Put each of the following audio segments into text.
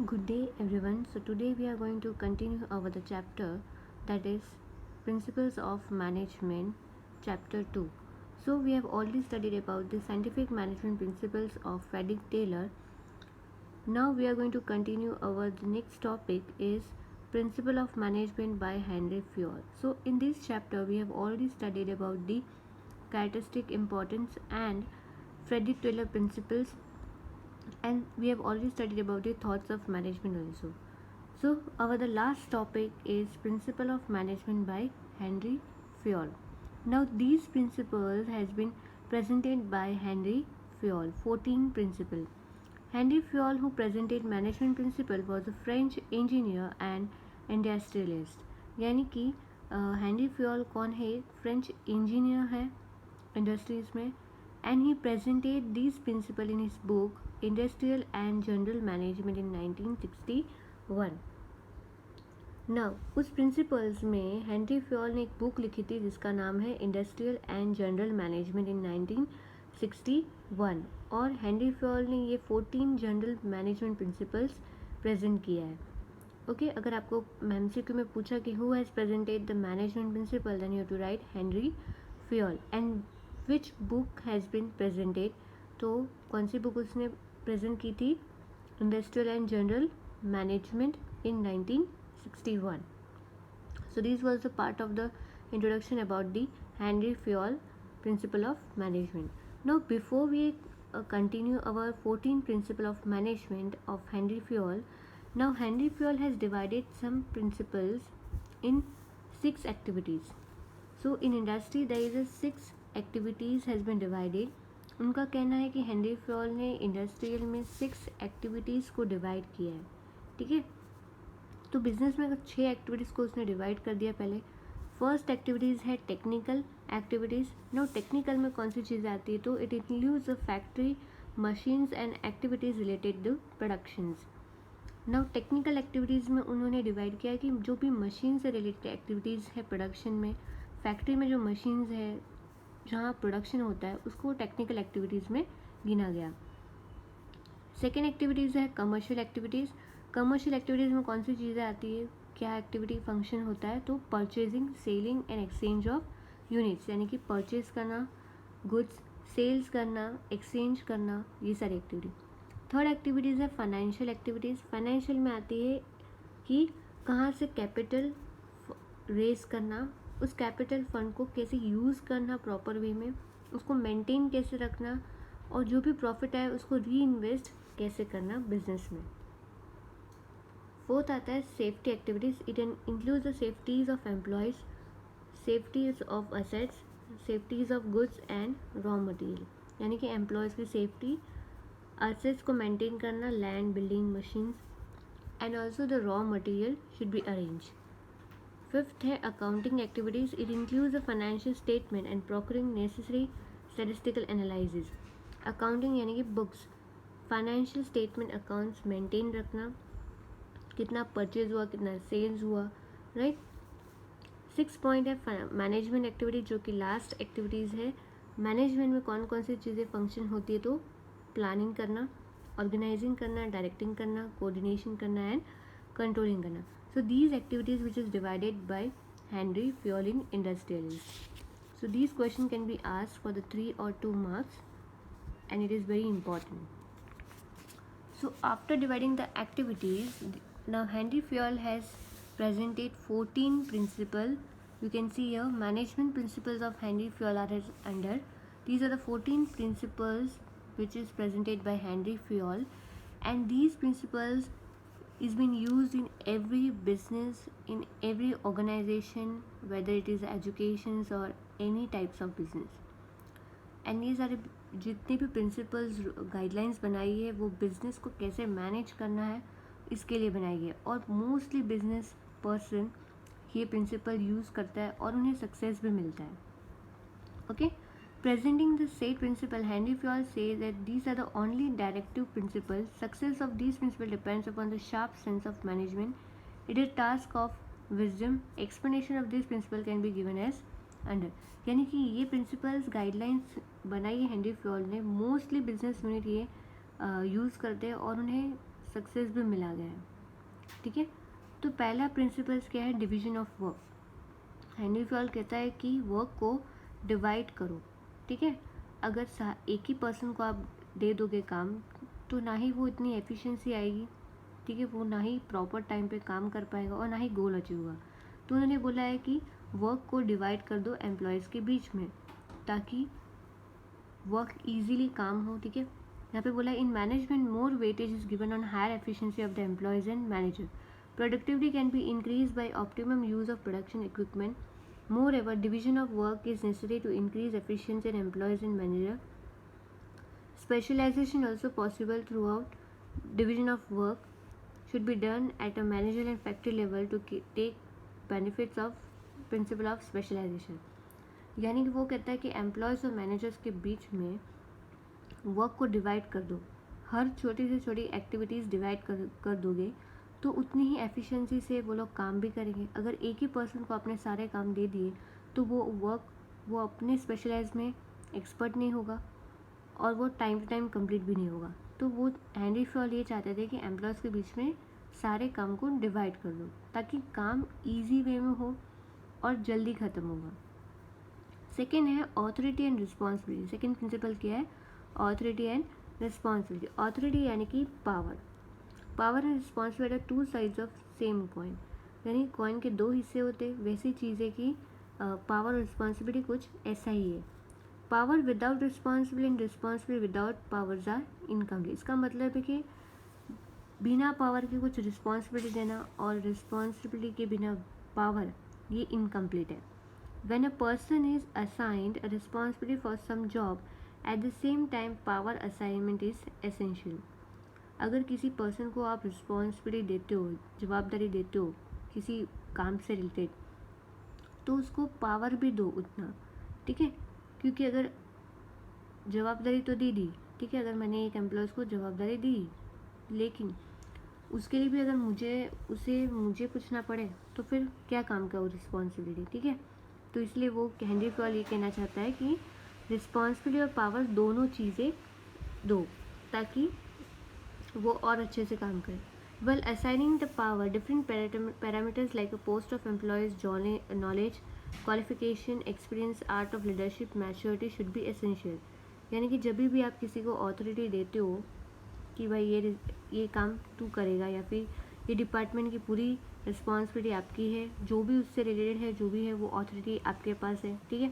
Good day everyone. So today we are going to continue over the chapter that is Principles of Management, chapter 2. So we have already studied about the scientific management principles of Frederick Taylor. Now we are going to continue our the next topic is Principle of Management by Henry Fayol. So in this chapter we have already studied about the characteristic importance and Frederick Taylor principles, and we have already studied about the thoughts of management also. So our the last topic is Principle of Management by Henry Fayol. Now these principles has been presented by Henry Fayol, 14 principle. Henry Fayol, who presented management principle, was a French engineer and industrialist. यानी कि Henry Fayol कौन है? French engineer है industries में, and he presented these principles in his book Industrial and General Management in 1961. Now उस principles में Henry Fayol ने एक बुक लिखी थी जिसका नाम है industrial and general management in 1961, और हेनरी फ्योल ने ये 14 जनरल मैनेजमेंट प्रिंसिपल्स प्रेजेंट किया है. ओके, अगर आपको एमसीक्यू में पूछा कि who has presented the management principle, then you to write Henry Fayol. And which book has been presented, तो कौन सी बुक उसने प्रेजेंट की थी? Industrial and general management in 1961. So this was the part of the introduction about the Henry Fayol principle of management. Now before we continue our 14 principle of management of Henry Fayol, now Henry Fayol has divided some principles in 6 activities. So in industry there is a 6 activities has been divided. उनका कहना है कि Henry Fayol ने industrial में 6 activities को divide किया है. ठीक है, तो बिजनेस में 6 एक्टिविटीज़ को उसने डिवाइड कर दिया. पहले फर्स्ट एक्टिविटीज़ है टेक्निकल एक्टिविटीज़. नो, टेक्निकल में कौन सी चीज़ आती है? तो it includes the factory machines and activities related to productions. Now technical activities में उन्होंने डिवाइड किया कि जो भी मशीन से रिलेटेड एक्टिविटीज़ है प्रोडक्शन में, फैक्ट्री में जो मशीन्स है जहाँ प्रोडक्शन होता है उसको टेक्निकल एक्टिविटीज़ में गिना गया. सेकेंड एक्टिविटीज़ है कमर्शियल एक्टिविटीज़. कमर्शियल एक्टिविटीज़ में कौन सी चीज़ें आती है, क्या एक्टिविटी फंक्शन होता है? तो purchasing, selling and exchange of units, यानी कि परचेज करना गुड्स, सेल्स करना, एक्सचेंज करना, ये सारी एक्टिविटी. थर्ड एक्टिविटीज़ है फाइनेंशियल एक्टिविटीज़. फाइनेंशियल में आती है कि कहाँ से कैपिटल रेज करना, उस कैपिटल फंड को कैसे यूज़ करना प्रॉपर वे में, उसको मेंटेन कैसे रखना, और जो भी प्रॉफिट आए उसको री इन्वेस्ट कैसे करना बिजनेस में. फोर्थ आता है safety activities. It includes the safeties of employees, safeties of assets, safeties of goods and raw material, यानी कि एम्प्लॉयज़ की सेफ्टी, असेट्स को मेंटेन करना, land, building, machines, and also the raw material should be arrange. Fifth है accounting activities. It includes the financial statement and procuring necessary statistical analysis. Accounting यानी कि books, financial statement accounts maintain रखना, कितना purchase हुआ, कितना sales हुआ, right. 6 point है management activity, जो कि लास्ट एक्टिविटीज़ है. मैनेजमेंट में कौन कौन सी चीज़ें फंक्शन होती है? तो प्लानिंग करना, ऑर्गेनाइजिंग करना, डायरेक्टिंग करना, कोऑर्डिनेशन करना एंड कंट्रोलिंग करना. So these activities which is divided by Henry Fayol in industrialist. So these questions can be asked for the 3 or 2 marks, and it is very important. So after dividing the activities, now Henry Fayol has presented 14 principles. You can see here management principles of Henry Fayol are as under. These are the 14 principles which is presented by Henry Fayol, and these principles is being used in every business, in every organization, whether it is education or any types of business. And ये सारे जितने भी principles guidelines बनाई है वो business को कैसे manage करना है इसके लिए बनाई है, और मोस्टली बिजनेस पर्सन ये प्रिंसिपल यूज़ करता है और उन्हें सक्सेस भी मिलता है. Okay, presenting the said principle, Henry Fayol says that these are the only directive principles. Success of these principles depends upon the sharp sense of management. It is task of wisdom. Explanation of this principle can be given as under. यानी कि ये principles guidelines बनाई है Henry Fayol ने, mostly business unit ये use करते हैं और उन्हें सक्सेस भी मिला गया है, ठीक है। तो पहला प्रिंसिपल्स क्या है, division of work. Henry fall कहता है कि वर्क को डिवाइड करो, ठीक है। अगर एक ही पर्सन को आप दे दोगे काम, तो ना ही वो इतनी एफिशिएंसी आएगी, ठीक है, वो ना ही प्रॉपर टाइम पे काम कर पाएगा और ना ही गोल अचीव होगा। तो उन्होंने बोला है कि वर्क को डिवाइड कर दो एम्प्लॉयज़ के बीच में, ताकि वर्क ईजीली काम हो, ठीक है। यहाँ पे बोला in management more weightage is given on higher efficiency of the employees and manager. Productivity can be increased by optimum use of production equipment. Moreover, division of work is necessary to increase efficiency in employees and manager. Specialization also possible throughout. Division of work should be done at a managerial and factory level to take benefits of principle of specialization. यानी कि वो कहता है कि employees और managers के बीच में work को डिवाइड कर दो, हर छोटी से छोटी एक्टिविटीज़ डिवाइड कर दोगे तो उतनी ही एफिशिएंसी से वो लोग काम भी करेंगे। अगर एक ही पर्सन को अपने सारे काम दे दिए तो वो अपने स्पेशलाइज में एक्सपर्ट नहीं होगा और वो टाइम टू टाइम कंप्लीट भी नहीं होगा। तो वो हेनरी फॉल ये चाहते थे कि एम्प्लॉयज़ के बीच में सारे काम को डिवाइड कर दो, ताकि काम ईजी वे में हो और जल्दी ख़त्म होगा। सेकेंड है authority and responsibility. Second principle क्या है, ऑथोरिटी एंड रिस्पॉन्सिबिलिटी। ऑथोरिटी यानी कि power and responsibility are two sides of same coin, यानी कॉइन के दो हिस्से होते। वैसी चीज़ें कि पावर और रिस्पॉन्सिबिलिटी कुछ ऐसा ही है। Power without responsibility and responsibility without powers are incomplete. इसका मतलब है कि बिना पावर के कुछ रिस्पॉन्सिबिलिटी देना और रिस्पॉन्सिबिलिटी के बिना पावर, ये इनकम्प्लीट है। When a person is assigned a responsibility for some job, at the same time power assignment is essential. अगर किसी पर्सन को आप रिस्पॉन्सिबिलिटी देते हो, जवाबदारी देते हो किसी काम से रिलेटेड, तो उसको पावर भी दो उतना, ठीक है। क्योंकि अगर जवाबदारी तो दी, ठीक है, अगर मैंने एक एम्प्लॉयज़ को जवाबदारी दी, लेकिन उसके लिए भी अगर मुझे पूछना पड़े तो फिर क्या काम का वो रिस्पॉन्सिबिलिटी, ठीक है। तो इसलिए वो हेनरी फॉल ये कहना चाहता है कि रिस्पॉन्सिबिलिटी और पावर दोनों चीज़ें दो, ताकि वो और अच्छे से काम करे। Well assigning the power, different parameters like a post of employees, knowledge, qualification, experience, art of leadership, maturity should be essential. यानी कि जब भी आप किसी को ऑथोरिटी देते हो कि भाई ये काम तू करेगा, या फिर ये डिपार्टमेंट की पूरी रिस्पॉन्सिबिलिटी आपकी है, जो भी उससे रिलेटेड है, जो भी है वो अथॉरिटी आपके पास है, ठीक है।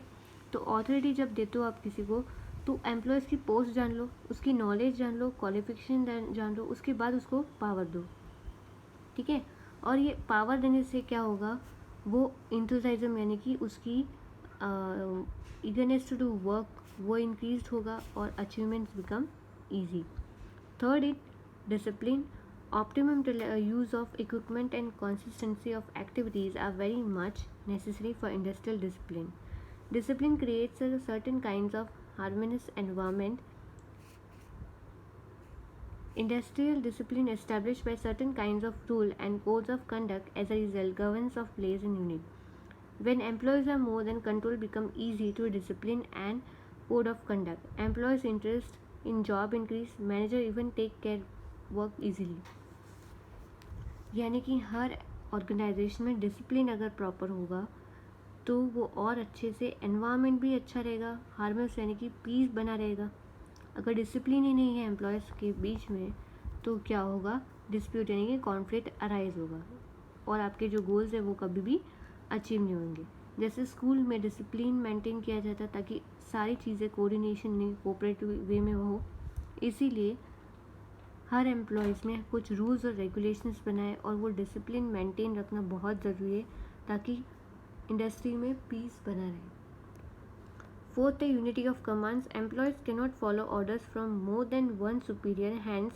तो अथॉरिटी जब देते हो आप किसी को, तो एम्प्लॉयज़ की पोस्ट जान लो, उसकी नॉलेज जान लो, क्वालिफिकेशन जान लो, उसके बाद उसको पावर दो, ठीक है। और ये पावर देने से क्या होगा, वो इंथुसाइज्म यानी कि उसकी ईगरनेस टू डू वर्क वो इंक्रीज होगा और achievements become easy. Third is discipline. Optimum use of equipment and consistency of activities are very much necessary for industrial discipline. Discipline creates a certain kinds of harmonious environment. Industrial discipline established by certain kinds of rule and codes of conduct as a result governs of place and unit. When employees are more than control become easy to discipline and code of conduct. Employees' interest in job increase. Manager even take care work easily. यानी कि हर organisation में discipline अगर proper होगा तो वो और अच्छे से, एनवायरनमेंट भी अच्छा रहेगा, हार्मोनियस यानी कि पीस बना रहेगा। अगर डिसिप्लिन ही नहीं है एम्प्लॉयज़ के बीच में तो क्या होगा, डिस्प्यूट यानी कि कॉन्फ्लिक्ट अराइज होगा और आपके जो गोल्स है वो कभी भी अचीव नहीं होंगे। जैसे स्कूल में डिसिप्लिन मेंटेन किया जाता है ताकि सारी चीज़ें कोऑर्डिनेशन में, कोऑपरेटिव वे में हो, इसीलिए हर एम्प्लॉयज़ में कुछ रूल्स और रेगुलेशंस बनाए और वो डिसिप्लिन मेंटेन रखना बहुत ज़रूरी है ताकि इंडस्ट्री में पीस बना रहे। फोर्थ है unity of commands. Employees can not follow orders from more than one superior. Hence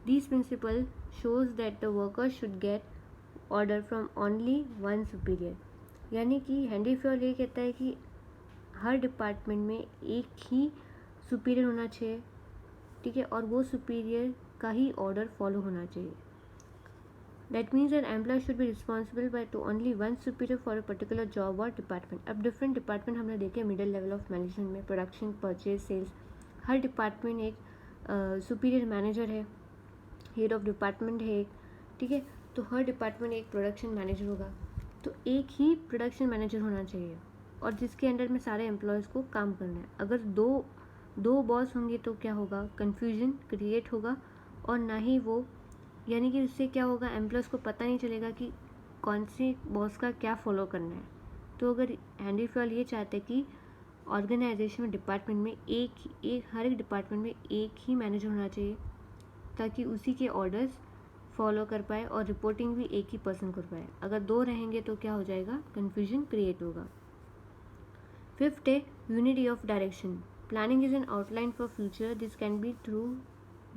this principle shows that the workers should get order from only one superior. यानी कि हेनरी फॉल ये कहता है कि हर department में एक ही superior होना चाहिए, ठीक है, और वो सुपीरियर का ही ऑर्डर फॉलो होना चाहिए. That means an employee should be responsible by to only one superior for a particular job और डिपार्टमेंट. अब डिफरेंट डिपार्टमेंट हमने देखे मिडिल लेवल ऑफ मैनेजमेंट में, प्रोडक्शन, परचेज, सेल्स, हर डिपार्टमेंट एक सुपीरियर मैनेजर है हेड ऑफ डिपार्टमेंट है एक, ठीक है। तो हर डिपार्टमेंट एक प्रोडक्शन मैनेजर होगा, तो एक ही प्रोडक्शन मैनेजर होना चाहिए और जिसके अंडर में सारे एम्प्लॉयज़ को काम करना है। अगर दो बॉस होंगे तो क्या होगा, कन्फ्यूजन क्रिएट होगा और ना ही वो, यानी कि उससे क्या होगा, एम्प्लॉयज़ को पता नहीं चलेगा कि कौन से बॉस का क्या फॉलो करना है। तो अगर हैंडी फ्लॉयल ये चाहते हैं कि ऑर्गेनाइजेशन में डिपार्टमेंट में एक हर एक डिपार्टमेंट में एक ही मैनेजर होना चाहिए ताकि उसी के ऑर्डर्स फॉलो कर पाए और रिपोर्टिंग भी एक ही पर्सन कर पाए। अगर दो रहेंगे तो क्या हो जाएगा, कन्फ्यूजन क्रिएट होगा। फिफ्थ है unity of direction. Planning is an outline for future, this can be through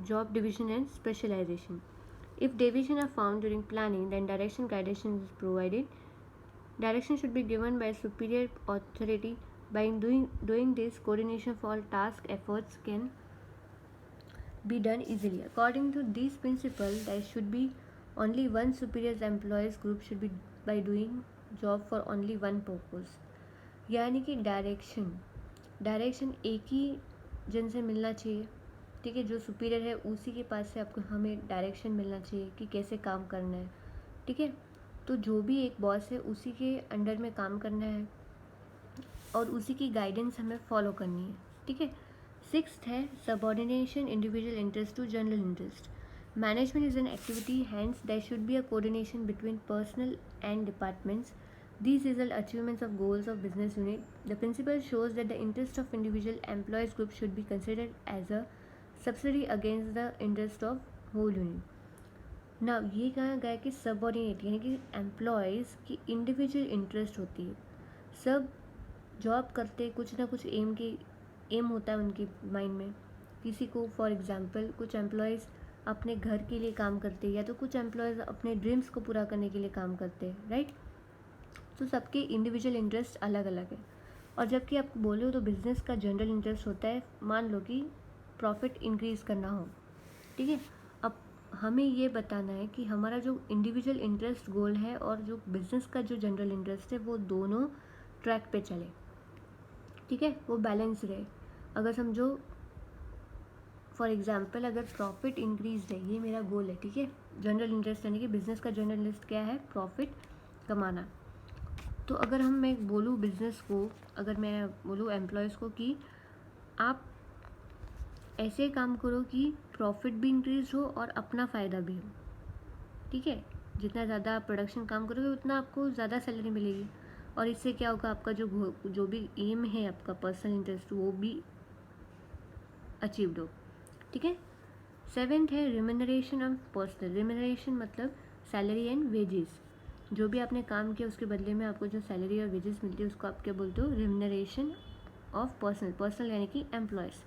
job division and specialization. If deviation are found during planning, then direction guidance is provided. Direction should be given by superior authority. By doing this, coordination for all task efforts can be done easily. According to this principle, there should be only one superior employees group should be by doing job for only one purpose. यानी कि direction एक ही जन से मिलना चाहिए, ठीक है। जो सुपीरियर है उसी के पास से आपको हमें डायरेक्शन मिलना चाहिए कि कैसे काम करना है, ठीक है। तो जो भी एक बॉस है उसी के अंडर में काम करना है और उसी की गाइडेंस हमें फॉलो करनी है, ठीक है। सिक्स्थ है subordination individual interest to general interest. Management is an activity, hence there should be a coordination between personal and departments. These result achievements of goals of business unit. The principle shows that the interest of individual employees group should be considered as a subsidy against the interest of whole unit. Now ये कहा गया कि subordinate यानी कि employees की individual interest होती है। सब जॉब करते कुछ ना कुछ एम होता है उनके माइंड में। किसी को फॉर एग्जांपल कुछ एम्प्लॉयज़ अपने घर के लिए काम करते हैं या तो कुछ एम्प्लॉयज़ अपने ड्रीम्स को पूरा करने के लिए काम करते हैं, राइट। तो सबके इंडिविजुअल इंटरेस्ट अलग अलग है। और जबकि आपको बोलो तो बिज़नेस का जनरल इंटरेस्ट होता है, मान लो कि प्रॉफिट इंक्रीज़ करना हो, ठीक है। अब हमें ये बताना है कि हमारा जो इंडिविजुअल इंटरेस्ट गोल है और जो बिज़नेस का जो जनरल इंटरेस्ट है वो दोनों ट्रैक पे चले, ठीक है, वो बैलेंस रहे। अगर समझो फॉर एग्जांपल अगर प्रॉफिट इंक्रीज है, ये मेरा गोल है, ठीक है। जनरल इंटरेस्ट यानी कि बिज़नेस का जनरल इंटरेस्ट क्या है, प्रॉफिट कमाना। तो अगर मैं बोलूँ बिज़नेस को, अगर मैं बोलूँ एम्प्लॉयज़ को कि आप ऐसे काम करो कि प्रॉफिट भी इंक्रीज हो और अपना फ़ायदा भी हो, ठीक है। जितना ज़्यादा आप प्रोडक्शन काम करोगे उतना आपको ज़्यादा सैलरी मिलेगी और इससे क्या होगा, आपका जो भी एम है आपका पर्सनल इंटरेस्ट वो भी अचीव्ड हो, ठीक है। सेवेंथ है रिम्यूनरेशन ऑफ पर्सनल। रिम्यूनरेशन मतलब सैलरी एंड वेजेस। जो भी आपने काम किया उसके बदले में आपको जो सैलरी और वेजेस मिलती है उसको आप क्या बोलते हो, रिम्यूनरेशन ऑफ पर्सनल यानी कि employees.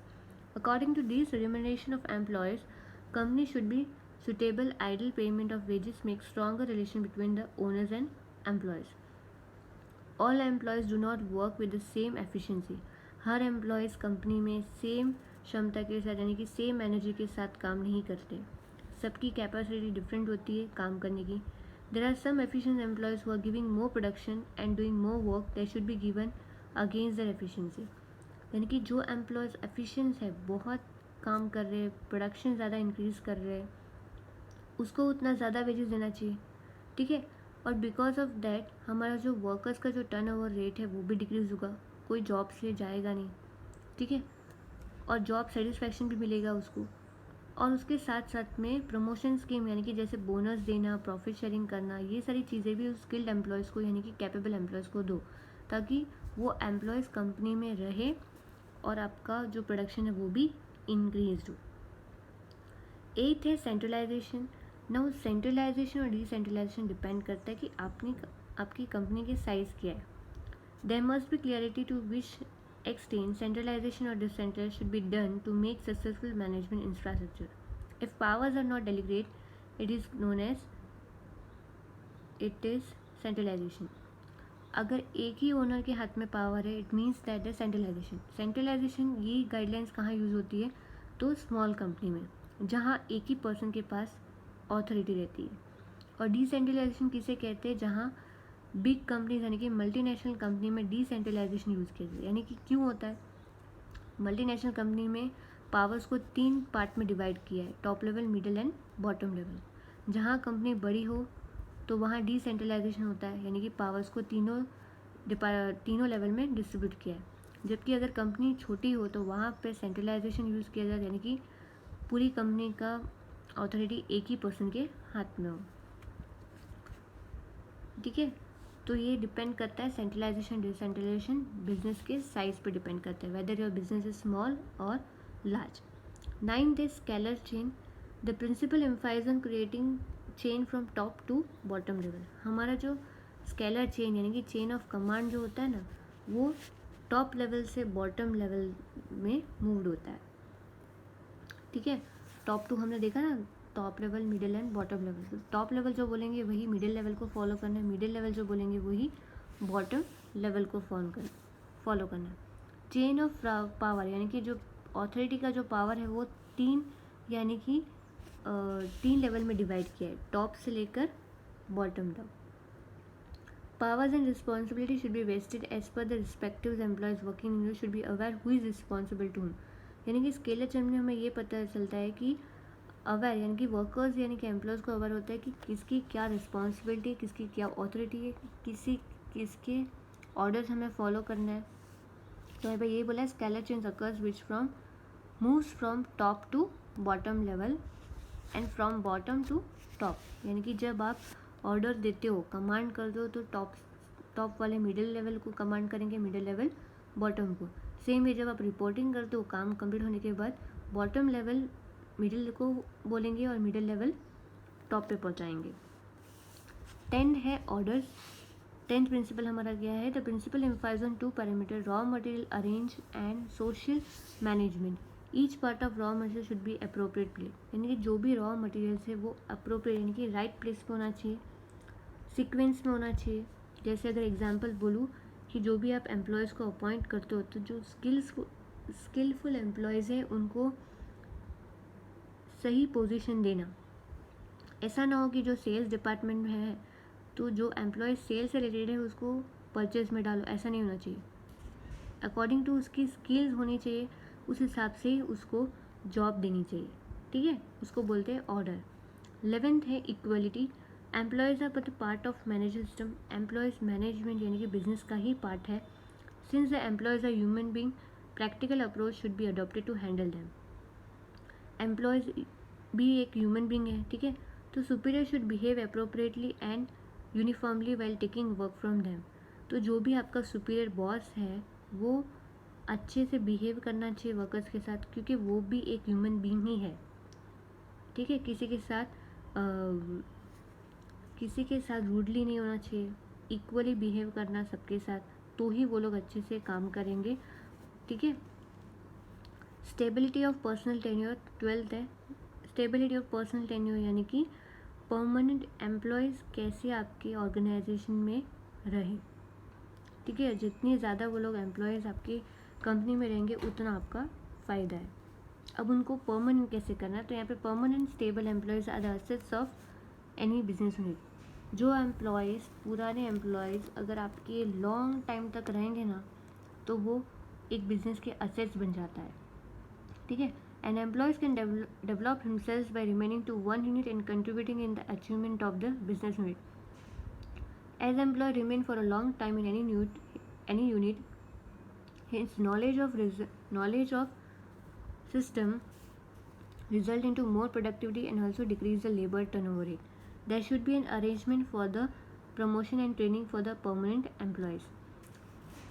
According to this remuneration of employees, company should be suitable. Idle payment of wages makes stronger relation between the owners and employees. All employees do not work with the same efficiency. Her employees company में same क्षमता के साथ यानी कि same energy के साथ काम नहीं करते. सबकी कैपेसिटी डिफरेंट होती है काम करने की. There are some efficient employees who are giving more production and doing more work. They should be given against their efficiency. यानी कि जो एम्प्लॉयज़ एफिशिएंट है, बहुत काम कर रहे हैं, प्रोडक्शन ज़्यादा इंक्रीज़ कर रहे हैं, उसको उतना ज़्यादा वेजेस देना चाहिए, ठीक है. और बिकॉज ऑफ दैट हमारा जो वर्कर्स का जो टर्नओवर रेट है वो भी डिक्रीज़ होगा, कोई जॉब से जाएगा नहीं, ठीक है. और जॉब सेटिस्फैक्शन भी मिलेगा उसको. और उसके साथ साथ में प्रमोशन स्कीम यानी कि जैसे बोनस देना, प्रॉफिट शेयरिंग करना, ये सारी चीज़ें भी उस स्किल्ड एम्प्लॉयज़ को यानी कि कैपेबल एम्प्लॉयज़ को दो, ताकि वो एम्प्लॉयज़ कंपनी में रहे और आपका जो प्रोडक्शन है वो भी इंक्रीज हो. एथ है सेंट्रलाइजेशन. नाउ सेंट्रलाइजेशन और डिसेंट्रलाइजेशन डिपेंड करता है कि आपकी कंपनी के साइज़ क्या है. There must be clarity to which extent centralization or decentralization should be done to make successful management infrastructure. If powers are not delegated, it is known as centralization. अगर एक ही ओनर के हाथ में पावर है, it means that is centralisation. Centralisation ये guidelines कहाँ use होती है, तो स्मॉल कंपनी में जहाँ एक ही पर्सन के पास ऑथोरिटी रहती है. और डिसेंट्रलाइजेशन किसे कहते हैं, जहाँ बिग कंपनीज यानी कि मल्टीनेशनल कंपनी में डिसेंट्रलाइजेशन यूज़ किया जाता है. यानी कि क्यों होता है, मल्टीनेशनल कंपनी में पावर्स को 3 पार्ट में डिवाइड किया है, top level, middle and bottom level. जहाँ कंपनी बड़ी हो तो वहाँ डिसेंट्रलाइजेशन होता है, यानी कि पावर्स को तीनों लेवल में डिस्ट्रीब्यूट किया है। जबकि अगर कंपनी छोटी हो तो वहाँ पे सेंट्रलाइजेशन यूज़ किया जाए, यानी कि पूरी कंपनी का अथॉरिटी एक ही पर्सन के हाथ में हो। ठीक है, तो ये डिपेंड करता है, सेंट्रलाइजेशन डिसेंट्रलाइजेशन बिजनेस के साइज पे डिपेंड करता है, whether your business is small और large. 9 the scalar chain, the principle emphasise on creating chain from top to bottom level. हमारा जो स्केलर चेन यानी कि चेन ऑफ कमांड जो होता है ना, वो टॉप लेवल से बॉटम लेवल में मूव्ड होता है। ठीक है, टॉप टू हमने देखा ना, top level, middle and bottom level. तो टॉप लेवल जो बोलेंगे वही मिडिल लेवल को फॉलो करना है, मिडिल लेवल जो बोलेंगे वही बॉटम लेवल को फॉलो करना है। चेन ऑफ पावर यानी कि जो अथॉरिटी का जो पावर है वो 3 लेवल में डिवाइड किया है, टॉप से लेकर बॉटम तक। Powers and responsibility should be vested as per the respective employees working in should be aware who is responsible to whom। यानी कि स्केलर चेन में हमें ये पता चलता है कि अवेयर यानी कि वर्कर्स यानी कि एम्प्लॉयज़ को अवेयर होता है कि किसकी क्या रिस्पॉन्सिबिलिटी है, किसकी क्या अथॉरिटी है, किसके ऑर्डर्स हमें फॉलो करना है। तो यहाँ पे ये बोला है scalar chain occurs which moves from top to bottom level and from bottom to top. यानी कि जब आप ऑर्डर देते हो, कमांड करते हो, तो टॉप वाले मिडिल लेवल को कमांड करेंगे, मिडिल लेवल बॉटम को। सेम है जब आप रिपोर्टिंग करते हो, काम कंप्लीट होने के बाद बॉटम लेवल मिडिल को बोलेंगे और मिडिल लेवल टॉप पे पहुंचाएंगे। 10 है ऑर्डर्स। 10th प्रिंसिपल हमारा क्या है, the principle emphasise on 2 parameter, raw material arrange and social management. Each part of raw material should be appropriate place, यानी कि जो भी रॉ मटेरियल्स है वो अप्रोप्रिएट यानी कि राइट प्लेस पे होना चाहिए, सीक्वेंस में होना चाहिए। जैसे अगर एग्जांपल बोलूँ कि जो भी आप एम्प्लॉयज़ को अपॉइंट करते हो तो जो स्किलफुल एम्प्लॉयज़ हैं उनको सही पोजीशन देना। ऐसा ना हो कि जो सेल्स डिपार्टमेंट में है तो जो एम्प्लॉय सेल्स से रिलेटेड है उसको परचेज में डालो, ऐसा नहीं होना चाहिए। अकॉर्डिंग टू उसकी स्किल्स होनी चाहिए, उस हिसाब से ही उसको जॉब देनी चाहिए। ठीक है, उसको बोलते हैं ऑर्डर। 11th है equality. Employees are but part of manager system. Employees management यानी कि बिजनेस का ही पार्ट है। Since the employees are human being, practical approach should be adopted to handle them. Employees भी एक ह्यूमन बींग है, ठीक है, तो superior should behave appropriately and uniformly while taking work from them. तो जो भी आपका सुपीरियर बॉस है वो अच्छे से बिहेव करना चाहिए वर्कर्स के साथ, क्योंकि वो भी एक ह्यूमन बीइंग ही है। ठीक है, किसी के साथ रूडली नहीं होना चाहिए, इक्वली बिहेव करना सबके साथ, तो ही वो लोग अच्छे से काम करेंगे। ठीक है, stability of personal tenure. 12th है स्टेबिलिटी ऑफ पर्सनल टेन्योर, यानी कि परमानेंट एम्प्लॉयज़ कैसे आपके ऑर्गेनाइजेशन में रहे। ठीक है, जितनी ज़्यादा वो लोग एम्प्लॉयज़ आपकी कंपनी में रहेंगे उतना आपका फ़ायदा है। अब उनको परमानेंट कैसे करना है, तो यहाँ पे permanent stable employees are the assets of any business unit. जो एम्प्लॉयज़, पुराने एम्प्लॉयज़ अगर आपके लॉन्ग टाइम तक रहेंगे ना तो वो एक बिजनेस के एसेट्स बन जाता है। ठीक है, and employees can develop himself by remaining to one unit and contributing in the achievement of the business unit. As employee remain for a long time in any unit, his knowledge of system result into more productivity and also decrease the labor turnover rate. There should be an arrangement for the promotion and training for the permanent employees.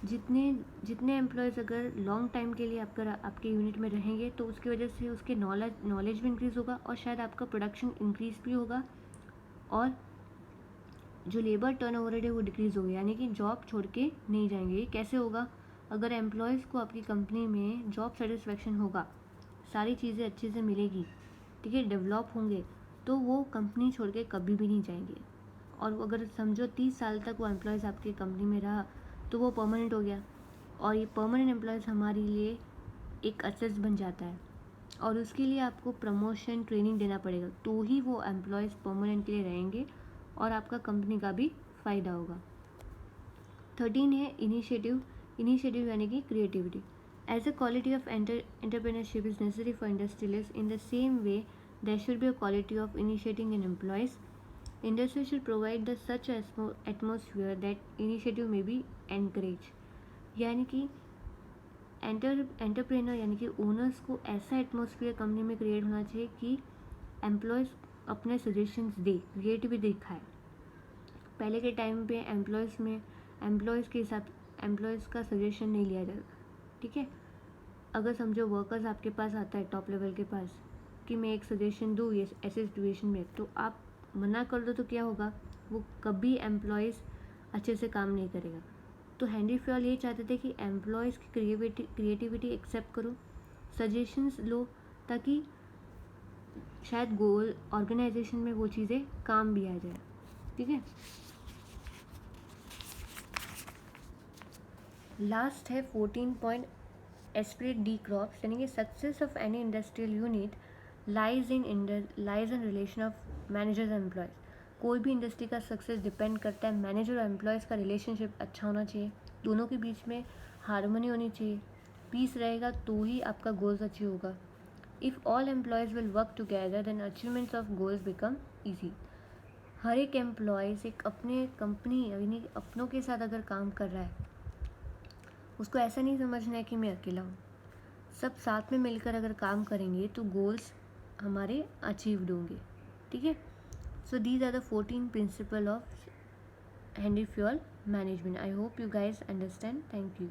जितने employees अगर long time के लिए आपके unit में रहेंगे तो उसकी वजह से उसके नॉलेज भी इंक्रीज़ होगा और शायद आपका प्रोडक्शन इंक्रीज़ भी होगा और जो लेबर टर्नओवर रेट है वो डिक्रीज़ होगी, यानी कि जॉब छोड़ के नहीं जाएंगे। ये कैसे होगा, अगर एम्प्लॉयज़ को आपकी कंपनी में जॉब सेटिस्फेक्शन होगा, सारी चीज़ें अच्छे से मिलेगी, ठीक है, डेवलप होंगे, तो वो कंपनी छोड़ के कभी भी नहीं जाएंगे। और अगर समझो 30 साल तक वो एम्प्लॉयज़ आपकी कंपनी में रहा तो वो परमानेंट हो गया और ये परमानेंट एम्प्लॉयज़ हमारे लिए एक एसेट बन जाता है और उसके लिए आपको प्रमोशन ट्रेनिंग देना पड़ेगा, तो ही वो एम्प्लॉयज़ परमानेंट के लिए रहेंगे और आपका कंपनी का भी फ़ायदा होगा। 13 है इनिशिएटिव यानी कि creativity. As a quality of entrepreneurship is necessary for industrialists, in the same way, there should be a quality of initiating in employees. Industry should provide the such atmosphere that initiative may be encouraged. यानी कि entrepreneur यानी कि owners को ऐसा atmosphere company में create होना चाहिए कि एम्प्लॉयज़ अपने सजेशंस दे, क्रिएटिविटी दिखाए. पहले के टाइम पे एम्प्लॉयज़ के हिसाब एम्प्लॉयज़ का सजेशन नहीं लिया जाता. ठीक है, अगर समझो वर्कर्स आपके पास आता है टॉप लेवल के पास कि मैं एक सजेशन दूँ ये ऐसे सिचुएशन में, तो आप मना कर दो तो क्या होगा, वो कभी एम्प्लॉयज़ अच्छे से काम नहीं करेगा. तो हेनरी फ्योल ये चाहते थे कि एम्प्लॉयज़ की क्रिएटिविटी एक्सेप्ट करो, सजेशंस लो, ताकि शायद गोल ऑर्गेनाइजेशन में वो चीज़ें काम भी आ जाए. ठीक है, लास्ट है 14 पॉइंट एस्पिरेट डी क्रॉप्स, यानी कि success of any industrial unit lies in relation of managers and employees. कोई भी इंडस्ट्री का सक्सेस डिपेंड करता है मैनेजर और एम्प्लॉयज़ का रिलेशनशिप अच्छा होना चाहिए, दोनों के बीच में हार्मनी होनी चाहिए, पीस रहेगा तो ही आपका गोल्स अचीव होगा. If all employees will work together then achievements of goals become easy. हर एक एम्प्लॉयज़ एक अपने कंपनी यानी अपनों के साथ अगर काम कर रहा है, उसको ऐसा नहीं समझना है कि मैं अकेला हूँ. सब साथ में मिलकर अगर काम करेंगे तो गोल्स हमारे अचीव्ड होंगे. ठीक है, so these are the 14 principle of Henry Fayol management. I hope you guys understand. Thank you.